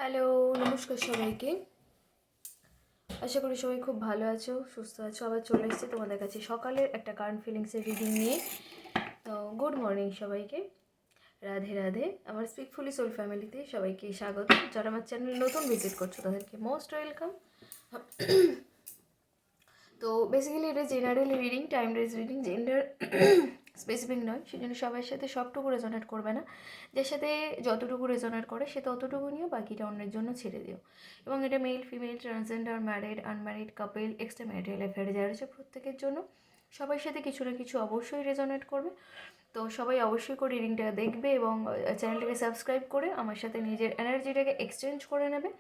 Hello, নমস্কার সবাইকে। আশা করি সবাই খুব ভালো আছো, সুস্থ আছো। আবার চলে এসেছি তোমাদের কাছে সকালের একটা কারেন্ট ফিলিংসের রিডিং নিয়ে। তো গুড মর্নিং সবাইকে, রাধে রাধে। আমার স্পিকফুলি সোল ফ্যামিলিতে সবাইকে স্বাগত। যারা আমার চ্যানেল নতুন ভিজিট করছো তাদেরকে মোস্ট ওয়েলকাম। তো বেসিক্যালি এটা জেনারেল রিডিং, টাইম রেজ রিডিং, জেন্ডার স্পেসিফিক নয়, সেই জন্য সবার সাথে সবটুকু রেজোনেট করবে না। যার সাথে যতটুকু রেজোনেট করে সে ততটুকু নিয়ে বাকিটা অন্যের জন্য ছেড়ে দিও। এবং এটা male, female, transgender, married, unmarried, couple, extra marital অ্যাফেয়ারে যারা আছে প্রত্যেকের জন্য, সবার সাথে কিছু না কিছু অবশ্যই রেজোনেট করবে। তো সবাই অবশ্যই করে রিডিংটা দেখবে এবং চ্যানেলটাকে সাবস্ক্রাইব করে আমার সাথে নিজের এনার্জিটাকে এক্সচেঞ্জ করে নেবে।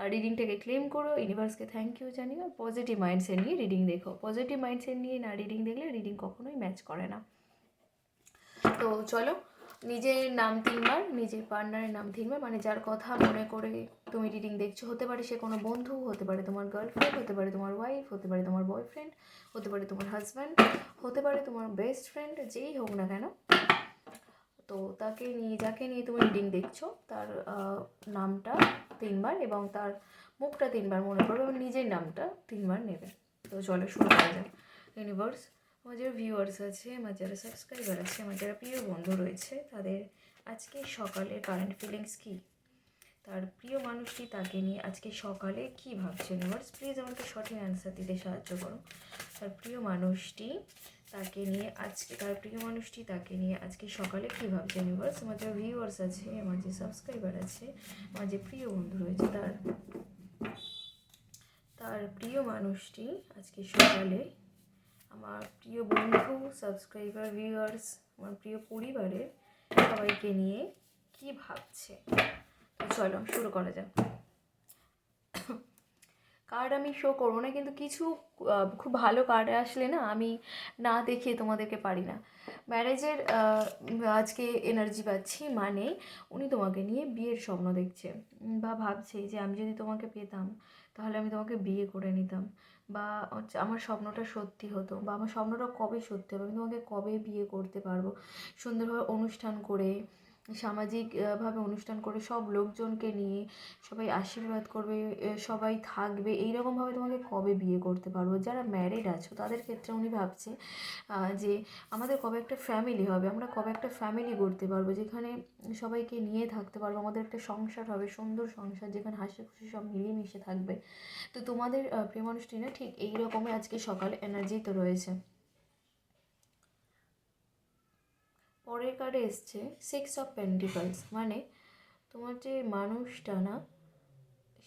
আর রিডিংটাকে ক্লেম করো, ইউনিভার্সকে থ্যাংক ইউ জানিও। পজিটিভ মাইন্ডসেট নিয়ে রিডিং দেখো। পজিটিভ মাইন্ডসেট নিয়ে না রিডিং দেখলে রিডিং কখনোই ম্যাচ করে না। তো চলো, নিজের নাম 3বার, নিজের পার্টনারের নাম 3বার, মানে যার কথা মনে করে তুমি রিডিং দেখছো। হতে পারে সে কোনো বন্ধু, হতে পারে তোমার গার্লফ্রেন্ড, হতে পারে তোমার ওয়াইফ, হতে পারে তোমার বয়ফ্রেন্ড, হতে পারে তোমার হাজব্যান্ড, হতে পারে তোমার বেস্ট ফ্রেন্ড, যেই হোক না কেন। তো তাকে নিয়ে, যাকে নিয়ে তুমি রিডিং দেখছো তার নামটা 3বার এবং তার মুখটা 3বার মনে করবে এবং নিজের নামটা 3বার নেবে। তো চলো শুরু করা যাক। ইউনিভার্স, আমার যারা ভিউয়ার্স আছে, আমার যারা সাবস্ক্রাইবার আছে, আমার যারা প্রিয় বন্ধু রয়েছে, তাদের আজকে সকালে কারেন্ট ফিলিংস কী? তার প্রিয় মানুষটি তাকে নিয়ে আজকে সকালে কী ভাবছে? ইউনিভার্স প্লিজ আমাকে সঠিক অ্যান্সার দিতে সাহায্য করো। তার প্রিয় মানুষটি তাকে নিয়ে আজকে, তার প্রিয় মানুষটি তাকে নিয়ে আজকে সকালে কী ভাবছে? ইউনিভার্স, আমার যে ভিউয়ার্স আছে, আমার যে সাবস্ক্রাইবার আছে, আমার যে প্রিয় বন্ধু রয়েছে, তার প্রিয় মানুষটি আজকে সকালে আমার প্রিয় বন্ধু, সাবস্ক্রাইবার, ভিউয়ার্স, আমার প্রিয় পরিবারের সবাইকে নিয়ে কী ভাবছে? তো চলো শুরু করা যাক। কার্ড আমি শো করবো না, কিন্তু কিছু খুব ভালো কার্ড আসলে না আমি না দেখিয়ে তোমাদেরকে পারি না। ম্যারেজের আজকে এনার্জি পাচ্ছি, মানে উনি তোমাকে নিয়ে বিয়ের স্বপ্ন দেখছে বা ভাবছে যে আমি যদি তোমাকে পেতাম তাহলে আমি তোমাকে বিয়ে করে নিতাম, বা আমার স্বপ্নটা সত্যি হতো, বা আমার স্বপ্নটা কবে সত্যি হবে, আমি তোমাকে কবে বিয়ে করতে পারবো, সুন্দরভাবে অনুষ্ঠান করে, সামাজিকভাবে অনুষ্ঠান করে, সব লোকজনকে নিয়ে সবাই আশীর্বাদ করবে, সবাই থাকবে, এইরকমভাবে তোমাকে কবে বিয়ে করতে পারবো। যারা ম্যারিড আছো তাদের ক্ষেত্রে উনি ভাবছে যে আমাদের কবে একটা ফ্যামিলি হবে, আমরা কবে একটা ফ্যামিলি করতে পারবো, যেখানে সবাইকে নিয়ে থাকতে পারবো, আমাদের একটা সংসার হবে, সুন্দর সংসার, যেখানে হাসি খুশি সব মিলেমিশে থাকবে। তো তোমাদের প্রিয় মানুষটি না ঠিক এই রকমই আজকে সকালে এনার্জি তো রয়েছে। পরের কার্ডে এসছে 6 অফ পেন্টিকলস, মানে তোমার যে মানুষটা না,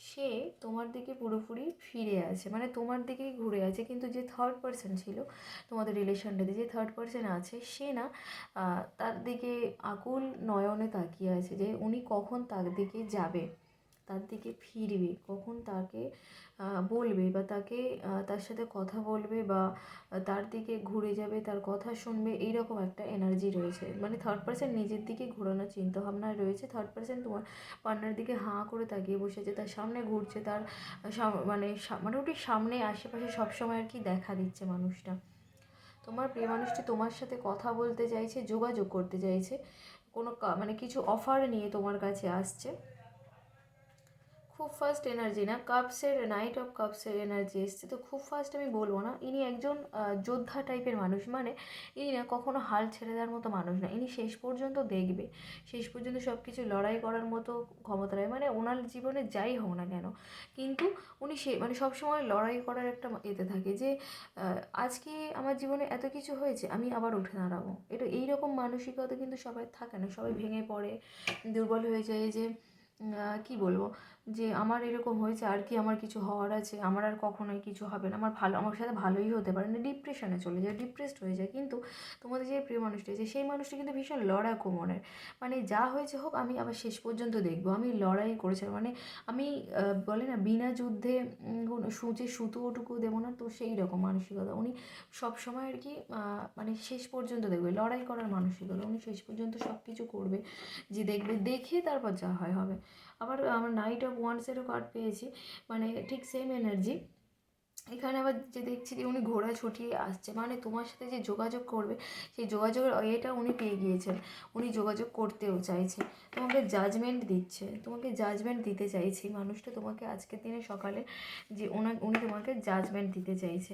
সে তোমার দিকে পুরোপুরি ফিরে আছে, মানে তোমার দিকেই ঘুরে আছে। কিন্তু যে থার্ড পার্সন ছিল তোমাদের রিলেশনটাতে, যে থার্ড পার্সন আছে, সে না তার দিকে আকুল নয়নে তাকিয়ে আছে যে উনি কখন তার দিকে যাবে, তার দিকে ফিরবে, কখন তাকে বলবে বা তাকে তার সাথে কথা বলবে, বা তার দিকে ঘুরে যাবে, তার কথা শুনবে, এইরকম একটা এনার্জি রয়েছে। মানে থার্ড পার্সন নিজের দিকে ঘোরানোর চিন্তাভাবনায় রয়েছে। থার্ড পার্সন তোমার পার্টনার দিকে হাঁ করে তাকিয়ে বসেছে, তার সামনে ঘুরছে, তার মোটামুটি সামনে আশেপাশে সবসময় আর কি দেখা দিচ্ছে মানুষটা। তোমার প্রিয় মানুষটি তোমার সাথে কথা বলতে চাইছে, যোগাযোগ করতে চাইছে, কোনো মানে কিছু অফার নিয়ে তোমার কাছে আসছে। খুব ফাস্ট এনার্জি না, কাপসের, নাইট অফ কাপসের এনার্জি এসছে। তো খুব ফাস্ট আমি বলবো না, ইনি একজন যোদ্ধা টাইপের মানুষ, মানে ইনি না কখনো হাল ছেড়ে দেওয়ার মতো মানুষ না, ইনি শেষ পর্যন্ত দেখবে, শেষ পর্যন্ত সব কিছু লড়াই করার মতো ক্ষমতা রাখে। মানে ওনার জীবনে যাই হোক না কেন, কিন্তু উনি মানে সবসময় লড়াই করার একটা এতে থাকে যে আজকে আমার জীবনে এত কিছু হয়েছে, আমি আবার উঠে দাঁড়াবো। এটা এইরকম মানসিকতা কিন্তু সবাই থাকে না, সবাই ভেঙে পড়ে, দুর্বল হয়ে যায় যে কি বলবো, যে আমার এরকম হয়েছে, আর কি আমার কিছু হওয়ার আছে, আমার আর কখনোই কিছু হবে না, আমার সাথে ভালোই হতে পারে না, ডিপ্রেশনে চলে যায়, ডিপ্রেসড হয়ে যায়। কিন্তু তোমাদের যে প্রিয় মানুষটি আছে, সেই মানুষটি কিন্তু ভীষণ লড়াকু মনের, মানে যা হয়েছে হোক আমি আবার শেষ পর্যন্ত দেখবো, আমি লড়াই করেছিলাম, মানে আমি বলে না বিনা যুদ্ধে সূচে সুতোটুকু দেবো না, তো সেই রকম মানসিকতা উনি সবসময় আর কি, মানে শেষ পর্যন্ত দেখবে, লড়াই করার মানসিকতা, উনি শেষ পর্যন্ত সব কিছু করবে, যে দেখবে, দেখে তারপর যা হয় হবে। আবার আমার নাইট অফ ওয়ান্ডসেরও কার্ড পেয়েছি, মানে ঠিক সেম এনার্জি। এখানে আবার যে দেখছি যে উনি ঘোড়া ছুটিয়ে আসছে, মানে তোমার সাথে যে যোগাযোগ করবে সেই যোগাযোগের এটা উনি পেয়ে গিয়েছেন, উনি যোগাযোগ করতেও চাইছে, তোমাকে জাজমেন্ট দিচ্ছে, তোমাকে জাজমেন্ট দিতে চাইছে মানুষটা তোমাকে আজকের দিনে সকালে, যে উনি তোমাকে জাজমেন্ট দিতে চাইছে।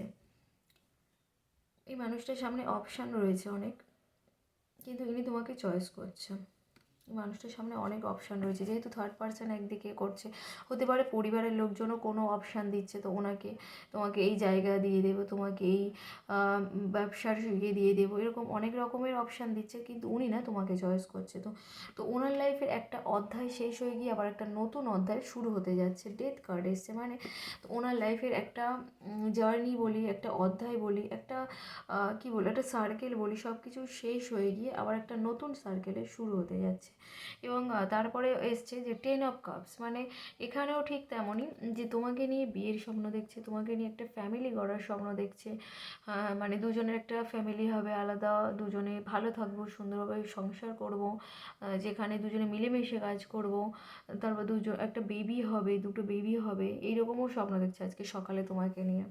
এই মানুষটার সামনে অপশান রয়েছে অনেক, কিন্তু ইনি তোমাকে চয়েস করছে। মানুষটার সামনে অনেক অপশান রয়েছে, যেহেতু থার্ড পার্সন একদিকে করছে, হতে পারে পরিবারের লোকজনও কোনো অপশান দিচ্ছে, তো তোমাকে এই জায়গা দিয়ে দেবো, তোমাকে এই ব্যবসার ইয়ে দিয়ে দেবো, এরকম অনেক রকমের অপশান দিচ্ছে, কিন্তু উনি না তোমাকে চয়েস করছে। তো ওনার লাইফের একটা অধ্যায় শেষ হয়ে গিয়ে আবার একটা নতুন অধ্যায় শুরু হতে যাচ্ছে, ডেথ কার্ড এসছে, মানে তো ওনার লাইফের একটা জার্নি বলি, একটা অধ্যায় বলি, একটা কী বলি, একটা সার্কেল বলি, সব কিছু শেষ হয়ে গিয়ে আবার একটা নতুন সার্কেলে শুরু হতে যাচ্ছে। এবং তারপরে এসছে যে 10 of Cups, মানে এখানেও ঠিক তেমনই, যে তোমাকে নিয়ে বিয়ের স্বপ্ন দেখছে, তোমাকে নিয়ে একটা ফ্যামিলি গড়ার স্বপ্ন দেখছে, মানে দুজনের একটা ফ্যামিলি হবে আলাদা, দুজনে ভালো থাকবো, সুন্দরভাবে সংসার করব, যেখানে দুজনে মিলেমিশে কাজ করব, তারপর একটা বেবি হবে, দুটো বেবি হবে, এইরকমও স্বপ্ন দেখছে আজকে সকালে তোমাকে নিয়ে।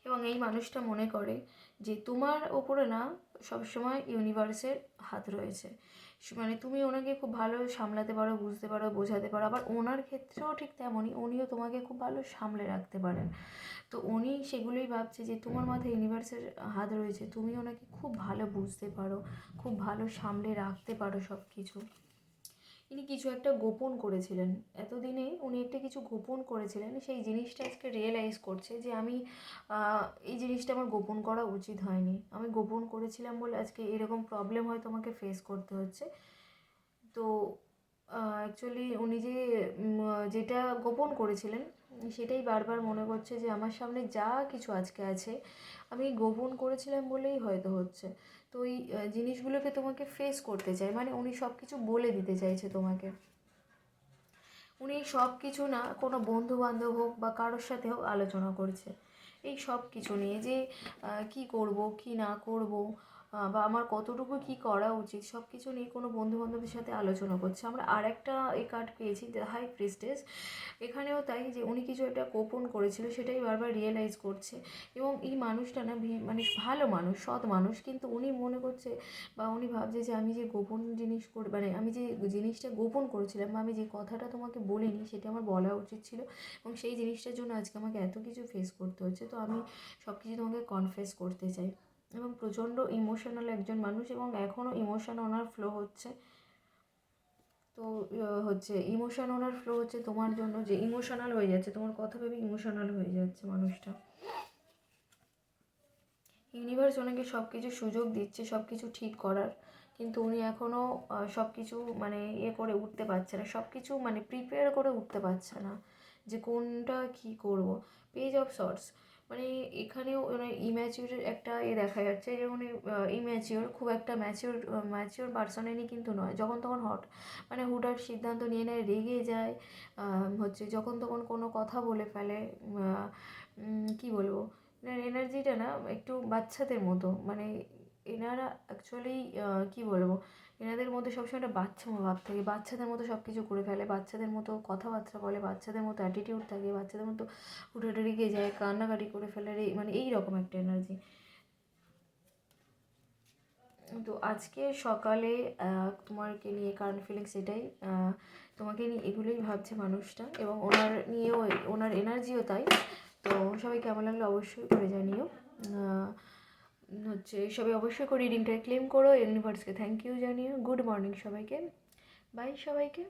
এবং এই মানুষটা মনে করে যে তোমার ওপরে না সবসময় ইউনিভার্সের হাত রয়েছে, মানে তুমি ওনাকে খুব ভালো সামলাতে পারো, বুঝতে পারো, বোঝাতে পারো, আবার ওনার ক্ষেত্রেও ঠিক তেমনই, উনিও তোমাকে খুব ভালো সামলে রাখতে পারেন। তো উনি সেগুলোই ভাবছে যে তোমার মাথায় ইউনিভার্সের হাত রয়েছে, তুমি ওনাকে খুব ভালো বুঝতে পারো, খুব ভালো সামলে রাখতে পারো সব কিছু। ইনি কিছু একটা গোপন করেছিলেন, এতদিনে উনি একটা কিছু গোপন করেছিলেন, সেই জিনিসটা আজকে রিয়েলাইজ করছে যে আমি এই জিনিসটা আমার গোপন করা উচিত হয়নি, আমি গোপন করেছিলাম বলে আজকে এরকম প্রবলেম হয়তো আমাকে ফেস করতে হচ্ছে। তো অ্যাকচুয়ালি উনি যেটা গোপন করেছিলেন সেটাই বারবার মনে করছে যে আমার সামনে যা কিছু আজকে আছে আমি গোপন করেছিলাম বলেই হয়তো হচ্ছে। তো এই জিনিসগুলোকে তোমাকে ফেস করতে চাই, মানে উনি সব কিছু বলে দিতে চাইছে তোমাকে। উনি সব কিছু না কোনো বন্ধু বান্ধব হোক বা কারোর সাথে হোক আলোচনা করছে এই সব কিছু নিয়ে, যে কি করব কি না করব, বা আমার কতটুকু কি করা উচিত, সব কিছু নিয়ে কোনো বন্ধু বান্ধবের সাথে আলোচনা করছে। আমরা আর একটা এই কার্ড পেয়েছি, দ্য হাই প্রিস্টেস, এখানেও তাই, যে উনি কিছু একটা গোপন করেছিল সেটাই বারবার রিয়েলাইজ করছে। এবং এই মানুষটা না মানে ভালো মানুষ, সৎ মানুষ, কিন্তু উনি মনে করছে বা উনি ভাবছে যে আমি যে গোপন জিনিস মানে আমি যে জিনিসটা গোপন করেছিলাম বা আমি যে কথাটা তোমাকে বলিনি সেটা আমার বলা উচিত ছিল, এবং সেই জিনিসটার জন্য আজকে আমাকে এত কিছু ফেস করতে হচ্ছে। তো আমি সব কিছু তোমাকে কনফেস করতে চাই। এবং প্রচণ্ড ইমোশনাল একজন মানুষ, এবং এখনও ইমোশন ওনার ফ্লো হচ্ছে। তো ইমোশন ওনার ফ্লো হচ্ছে তোমার জন্য, যে ইমোশনাল হয়ে যাচ্ছে, তোমার কথা ভেবে ইমোশনাল হয়ে যাচ্ছে মানুষটা। ইউনিভার্স ওনাকে সব কিছু সুযোগ দিচ্ছে সব কিছু ঠিক করার, কিন্তু উনি এখনও সব কিছু মানে করে উঠতে পারছে না, সব কিছু মানে প্রিপেয়ার করে উঠতে পারছে না যে কোনটা কী করব। পেজ অফ শর্টস, মানে এখানেও ইম্যাচিওরের একটা দেখা যাচ্ছে, যে উনি ইম্যাচিওর, খুব একটা ম্যাচিওর পার্সনেরই কিন্তু নয়, যখন তখন মানে হুটহাট সিদ্ধান্ত নিয়ে নেয়, রেগে যায়, যখন তখন কোনো কথা বলে ফেলে, কী বলবো, এনার এনার্জিটা না একটু বাচ্চাদের মতো, মানে এনারা অ্যাকচুয়ালি কী বলবো, এনাদের মধ্যে সবসময় একটা বাচ্চা ভাব থাকে, বাচ্চাদের মতো সব কিছু করে ফেলে, বাচ্চাদের মতো কথাবার্তা বলে, বাচ্চাদের মতো অ্যাটিটিউড থাকে, বাচ্চাদের মতো হুটহাটে রেগে যায়, কান্নাকাটি করে ফেলে, মানে এই রকম একটা এনার্জি। তো আজকে সকালে তোমাকে নিয়ে কারেন্ট ফিলিংস এটাই, তোমাকে নিয়ে এগুলোই ভাবছে মানুষটা, এবং ওনার এনার্জিও তাই। তো সবাই কেমন লাগলো অবশ্যই করে জানিও। সবাই অবশ্যই করে রিডিংটা ক্লেম করো, ইউনিভার্সকে থ্যাংক ইউ জানিও। গুড মর্নিং সবাইকে, বাই সবাইকে।